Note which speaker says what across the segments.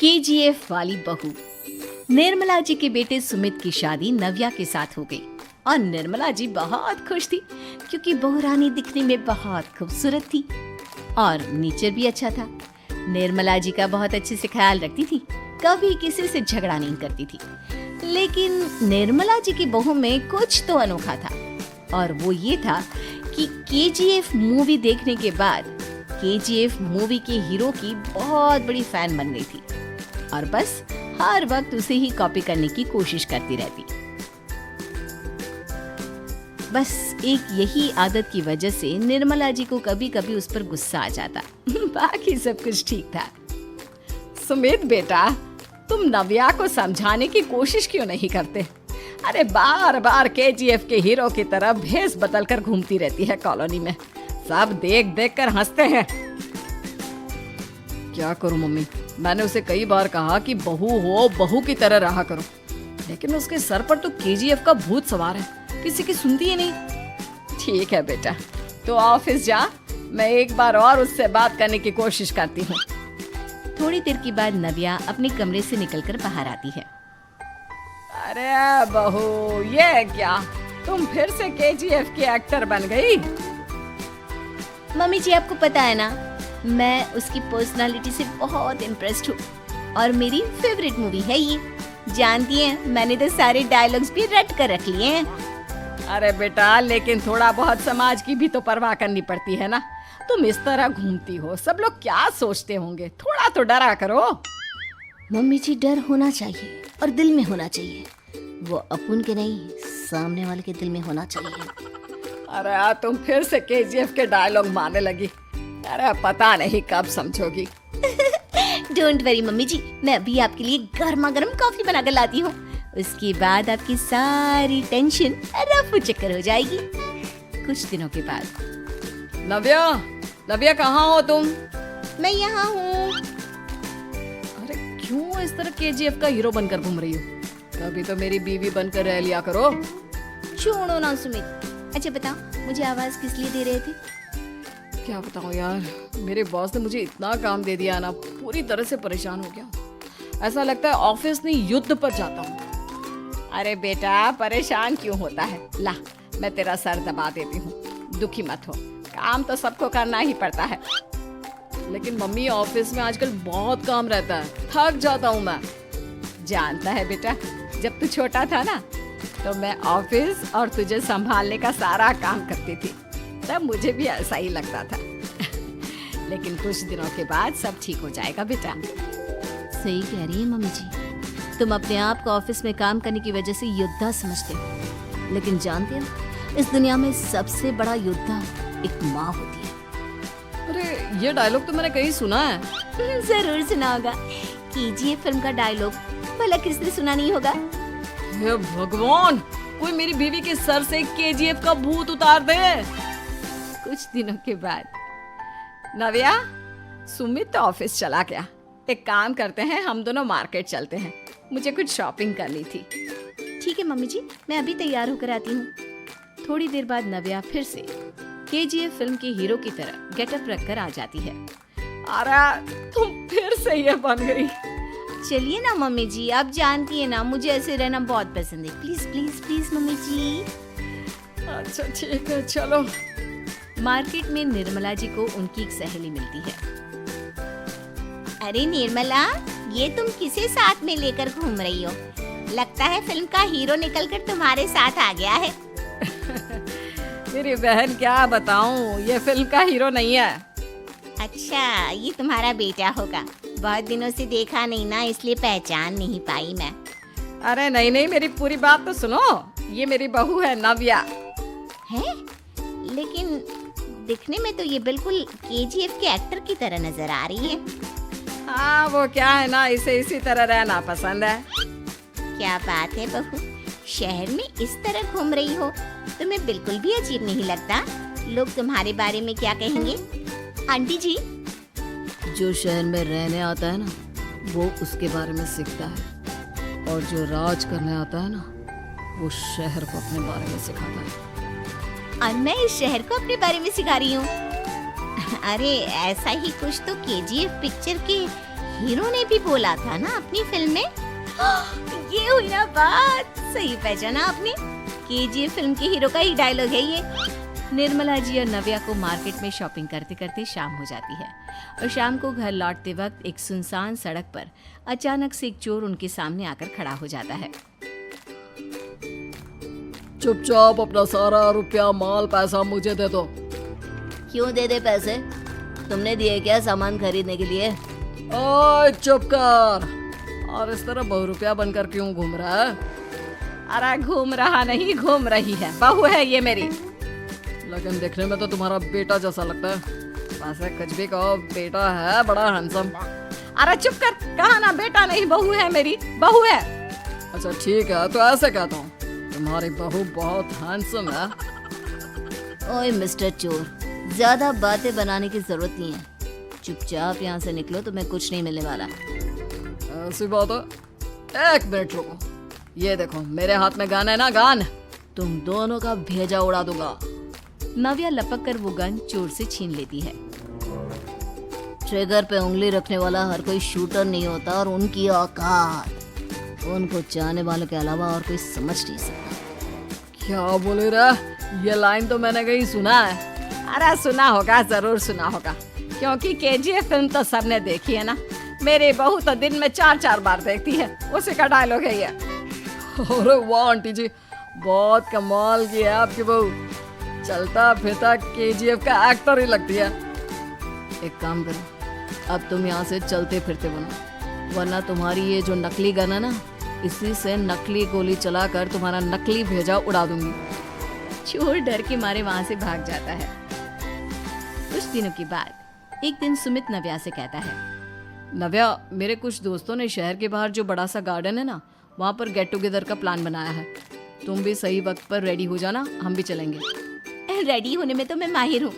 Speaker 1: KGF वाली बहू। निर्मला जी के बेटे सुमित की शादी नव्या के साथ हो गई और निर्मला जी बहुत खुश थी क्योंकि बहू रानी दिखने में बहुत खूबसूरत थी और नेचर भी अच्छा था। निर्मला जी का बहुत अच्छे से ख्याल रखती थी, कभी किसी से झगड़ा नहीं करती थी। लेकिन निर्मला जी की बहू में कुछ तो अनोखा था और वो ये था कि केजीएफ मूवी देखने के बाद केजीएफ मूवी के हीरो की बहुत बड़ी फैन बन गई थी और बस हर वक्त उसे ही कॉपी करने की कोशिश करती रहती। बस एक यही आदत की वजह से निर्मला जी को कभी कभी उस पर गुस्सा आ जाता। बाकी सब कुछ ठीक था।
Speaker 2: सुमित बेटा, तुम नव्या को समझाने की कोशिश क्यों नहीं करते? अरे बार बार केजीएफ के हीरो की तरह भेस बदल कर घूमती रहती है कॉलोनी में, सब देख देख कर हंसते हैं। क्या करूं मम्मी, मैंने उसे कई बार कहा कि बहू हो, बहू की तरह रहा करो, लेकिन उसके सर पर तो केजीएफ का भूत सवार है, किसी की सुनती ही नहीं। ठीक है बेटा, तो ऑफिस जा, मैं एक बार और उससे बात करने की कोशिश करती हूँ।
Speaker 1: थोड़ी देर के बाद नव्या अपने कमरे से निकलकर बाहर आती है।
Speaker 2: अरे बहू, ये क्या, तुम फिर से केजीएफ की एक्टर बन गई?
Speaker 1: मम्मी जी, आपको पता है ना, मैं उसकी पर्सनालिटी से बहुत इम्प्रेस्ड हूँ और मेरी फेवरेट मूवी है ये। जानती हैं, मैंने तो सारे डायलॉग्स भी रट कर रख लिए हैं।
Speaker 2: अरे बेटा, लेकिन थोड़ा बहुत समाज की भी तो परवाह करनी पड़ती है ना। तुम इस तरह घूमती हो, सब लोग क्या सोचते होंगे, थोड़ा तो डरा करो।
Speaker 1: मम्मी जी, डर होना चाहिए और दिल में होना चाहिए, वो अपन के नहीं, सामने वाले के दिल में होना चाहिए।
Speaker 2: अरे तुम फिर से केजीएफ के डायलॉग मारने लगी। अरे पता नहीं कब समझोगी।
Speaker 1: डोंट वरी मम्मी जी, मैं अभी आपके लिए गर्मा गर्म कॉफी बना कर लाती हूँ। उसके बाद आपकी सारी टेंशन रफू चक्कर हो जाएगी। कुछ दिनों के बाद।
Speaker 2: नव्या, नव्या कहाँ हो तुम?
Speaker 1: मैं यहाँ हूँ।
Speaker 2: अरे क्यों इस तरह केजीएफ का हीरो बनकर घूम रही हो? कभी तो मेरी बीवी बनकर रह लिया करो।
Speaker 1: छोड़ो ना सुमित। अच्छा बताओ, मुझे आवाज किस लिए दे रहे थे?
Speaker 2: क्या बताऊं यार, मेरे बॉस ने मुझे इतना काम दे दिया ना, पूरी तरह से परेशान हो गया। ऐसा लगता है ऑफिस नहीं, युद्ध पर जाता हूँ। अरे बेटा, परेशान क्यों होता है? ला, मैं तेरा सर दबा देती हूँ, दुखी मत हो, काम तो सबको करना ही पड़ता है। लेकिन मम्मी, ऑफिस में आजकल बहुत काम रहता है, थक जाता हूँ मैं। जानता है बेटा, जब तू छोटा था ना, तो मैं ऑफिस और तुझे संभालने का सारा काम करती थी, तब मुझे भी ऐसा ही लगता था। लेकिन कुछ दिनों के बाद सब ठीक हो जाएगा बेटा।
Speaker 1: सही कह रही है मम्मी जी, तुम अपने आप को ऑफिस में काम करने की वजह से योद्धा समझते हो, लेकिन जानते हो, इस दुनिया में सबसे बड़ा योद्धा एक माँ होती है।
Speaker 2: अरे ये डायलॉग तो मैंने कहीं सुना है।
Speaker 1: जरूर सुना होगा, केजीएफ फिल्म का डायलॉग, भला किसने सुना नहीं होगा?
Speaker 2: हे भगवान, कोई मेरी बीवी के सर से केजीएफ का भूत उतार दे।
Speaker 1: कुछ दिनों के बाद।
Speaker 2: नव्या, सुमित तो ऑफिस चला गया, एक काम करते हैं, हम दोनों मार्केट चलते हैं, मुझे कुछ शॉपिंग करनी थी।
Speaker 1: ठीक है मम्मी जी, मैं अभी तैयार होकर आती हूँ। थोड़ी देर बाद नव्या फिर से केजीएफ फिल्म के हीरो की तरह गेटअप रखकर आ जाती है।
Speaker 2: अरे तुम फिर से ये बन गई।
Speaker 1: चलिए ना मम्मी जी, आप जानती है ना, मुझे ऐसे रहना बहुत पसंद है। प्लीज प्लीज प्लीज मम्मी जी।
Speaker 2: अच्छा ठीक है, चलो।
Speaker 1: मार्केट में निर्मला जी को उनकी एक सहेली मिलती है। अरे निर्मला, ये तुम किसे साथ में लेकर घूम रही हो? लगता है फिल्म का हीरो निकलकर तुम्हारे साथ आ गया है।
Speaker 2: मेरी बहन, क्या बताऊं, ये फिल्म का हीरो नहीं है।
Speaker 1: अच्छा, ये तुम्हारा बेटा होगा, बहुत दिनों से देखा नहीं ना, इसलिए पहचान नहीं पाई मैं।
Speaker 2: अरे नहीं नहीं, मेरी पूरी बात तो सुनो, ये मेरी बहू है नव्या।
Speaker 1: है? लेकिन दिखने में तो ये बिल्कुल केजीएफ के एक्टर की तरह नजर आ रही है।
Speaker 2: हाँ, वो क्या है ना, इसे इसी तरह रहना पसंद है।
Speaker 1: क्या बात है बहू, शहर में इस तरह घूम रही हो, तुम्हें बिल्कुल भी अजीब नहीं लगता? लोग तुम्हारे बारे में क्या कहेंगे? आंटी जी,
Speaker 2: जो शहर में रहने आता है ना, वो उसके बारे में सीखता है, और जो राज करने आता है ना, वो शहर को अपने बारे में सिखाता है।
Speaker 1: और मैं इस शहर को अपने बारे में सिखा रही हूँ। अरे ऐसा ही कुछ तो केजीएफ पिक्चर के हीरो ने भी बोला था ना अपनी फिल्म में। ये हुई ना बात, सही पहचाना आपने। केजीएफ फिल्म के हीरो का ही डायलॉग है ये। निर्मला जी और नव्या को मार्केट में शॉपिंग करते करते शाम हो जाती है और शाम को घर लौटते वक्त एक सुनसान सड़क पर अचानक से एक चोर उनके सामने आकर खड़ा हो जाता है।
Speaker 2: चुपचाप अपना सारा रुपया माल पैसा मुझे दे दो।
Speaker 1: क्यों दे दे पैसे? तुमने दिए क्या सामान खरीदने के लिए?
Speaker 2: ओए चुप कर। और इस तरह बहुरुपया बनकर क्यों घूम रहा है?
Speaker 1: अरे घूम रहा नहीं, घूम रही है, बहू है ये मेरी।
Speaker 2: लेकिन देखने में तो तुम्हारा बेटा जैसा लगता है। वैसे कुछ भी कहो, बेटा है बड़ा हैंडसम।
Speaker 1: अरे चुप कर, कहा ना बेटा नहीं बहू है मेरी, बहू है।
Speaker 2: अच्छा ठीक है, तो ऐसे कहता हूँ, तुम्हारी बहू बहुत हैंडसम है।
Speaker 1: ओए मिस्टर चोर, ज्यादा बातें बनाने की जरूरत नहीं है। चुपचाप यहाँ से निकलो, तुम्हें कुछ नहीं मिलने वाला।
Speaker 2: ऐसी बात है। एक मिनट रुको, ये देखो मेरे हाथ में गन है ना, गन। तुम दोनों का भेजा उड़ा दूंगा।
Speaker 1: नव्या लपक कर वो गन चोर से छीन लेती है। ट्रिगर पे उंगली रखने वाला हर कोई शूटर नहीं होता और उनकी औकात उनको चाहने वालों के अलावा और कोई समझ नहीं सकता।
Speaker 2: क्या बोले रे? ये लाइन तो मैंने कहीं सुना है।
Speaker 1: अरे सुना होगा, जरूर सुना होगा, क्योंकि केजीएफ फिल्म तो सबने देखी है ना। मेरी बहू तो दिन में 4-4 बार देखती है, उसी का डायलॉग है ये।
Speaker 2: अरे वाह आंटी जी, बहुत कमाल की है आपकी बहू। चलता फिरता केजीएफ का एक्टर ही लगती है। एक काम करो, अब तुम यहाँ से चलते फिरते बनो, वरना तुम्हारी ये जो नकली गन है ना, इसी से नकली गोली चलाकर तुम्हारा नकली भेजा उड़ा दूंगी।
Speaker 1: चोर डर के मारे वहाँ से भाग जाता है। कुछ दिनों के बाद एक दिन सुमित नव्या से कहता है,
Speaker 2: नव्या, मेरे कुछ दोस्तों ने शहर के बाहर जो बड़ा सा गार्डन है ना, वहाँ पर गेट टुगेदर का प्लान बनाया है। तुम भी सही वक्त पर रेडी हो जाना, हम भी चलेंगे।
Speaker 1: रेडी होने में तो मैं माहिर हूँ,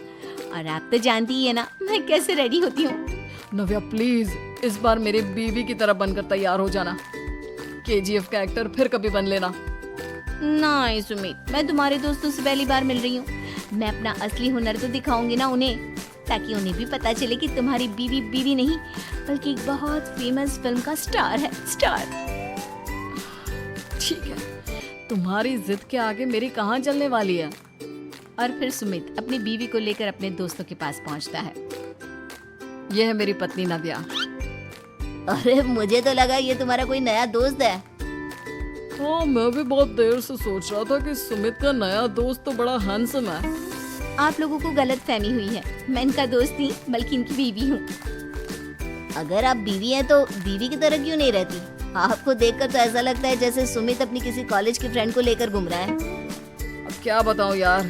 Speaker 1: और आप तो जानती ही है ना मैं कैसे रेडी होती हूँ।
Speaker 2: नव्या प्लीज, इस बार मेरी बीवी की तरह बनकर तैयार हो जाना। केजीएफ का एक्टर फिर कभी बन लेना।
Speaker 1: नहीं सुमित, मैं तुम्हारे दोस्तों से पहली बार मिल रही हूँ। मैं अपना असली हुनर तो दिखाऊंगी ना उन्हें, ताकि उन्हें भी पता चले कि तुम्हारी बीवी बीवी नहीं बल्कि एक बहुत फेमस फिल्म का स्टार है, स्टार।
Speaker 2: ठीक है, तुम्हारी जिद के आगे मेरी कहाँ चलने वाली है।
Speaker 1: और फिर सुमित अपनी बीवी को लेकर अपने दोस्तों के पास पहुंचता है।
Speaker 2: यह है मेरी पत्नी नव्या।
Speaker 1: अरे मुझे तो लगा ये तुम्हारा कोई नया दोस्त है।
Speaker 2: हाँ, मैं भी बहुत देर से सोच रहा था कि सुमित का नया दोस्त तो बड़ा हैंडसम है।
Speaker 1: आप लोगों को गलत फहमी हुई है, मैं इनका दोस्त नहीं बल्कि इनकी बीवी हूँ। अगर आप बीवी हैं तो बीवी की तरह क्यों नहीं रहती? आपको देखकर तो ऐसा लगता है जैसे सुमित अपनी किसी कॉलेज की फ्रेंड को लेकर घूम रहा है।
Speaker 2: अब क्या बताऊं यार,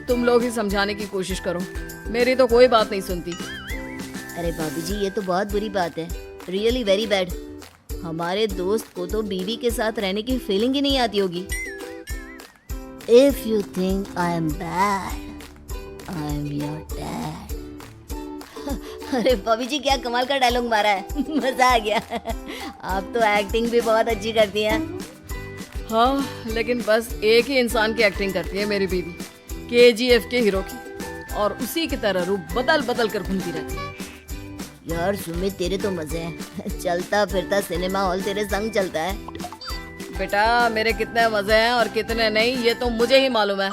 Speaker 2: तुम लोग ही समझाने की कोशिश करो, मेरी तो कोई बात नहीं सुनती।
Speaker 1: अरे भाभी जी, ये तो बहुत बुरी बात है, रियली वेरी बैड। हमारे दोस्त को तो बीवी के साथ रहने की फीलिंग ही नहीं आती होगी। If you think I am bad, I am your dad. अरे भाभी जी, क्या कमाल का डायलॉग मारा है, मजा आ गया। आप तो एक्टिंग भी बहुत अच्छी करती हैं।
Speaker 2: हाँ, लेकिन बस एक ही इंसान की एक्टिंग करती है मेरी बीवी, केजीएफ के हीरो की, और उसी की तरह रूप बदल बदल कर घूमती रहती है।
Speaker 1: यार सुमित, तेरे तो मजे हैं, चलता फिरता सिनेमा हॉल तेरे संग चलता है।
Speaker 2: बेटा, मेरे कितने मजे हैं और कितने नहीं ये तो मुझे ही मालूम है।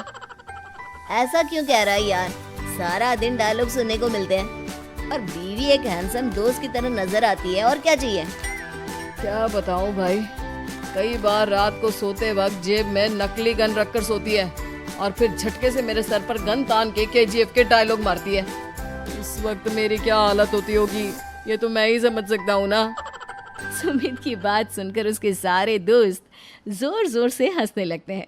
Speaker 1: ऐसा क्यों कह रहा है यार? सारा दिन डायलॉग सुनने को मिलते हैं और बीवी एक हैंडसम दोस्त की तरह नजर आती है, और क्या चाहिए?
Speaker 2: क्या बताऊं भाई, कई बार रात को सोते वक्त जेब में नकली गन रखकर सोती है और फिर झटके से मेरे सर पर गन तान के केजीएफ के डायलॉग मारती है। उस वक्त मेरी क्या हालत होती होगी ये तो मैं ही समझ सकता हूँ ना।
Speaker 1: सुमित की बात सुनकर उसके सारे दोस्त जोर जोर से हंसने लगते हैं।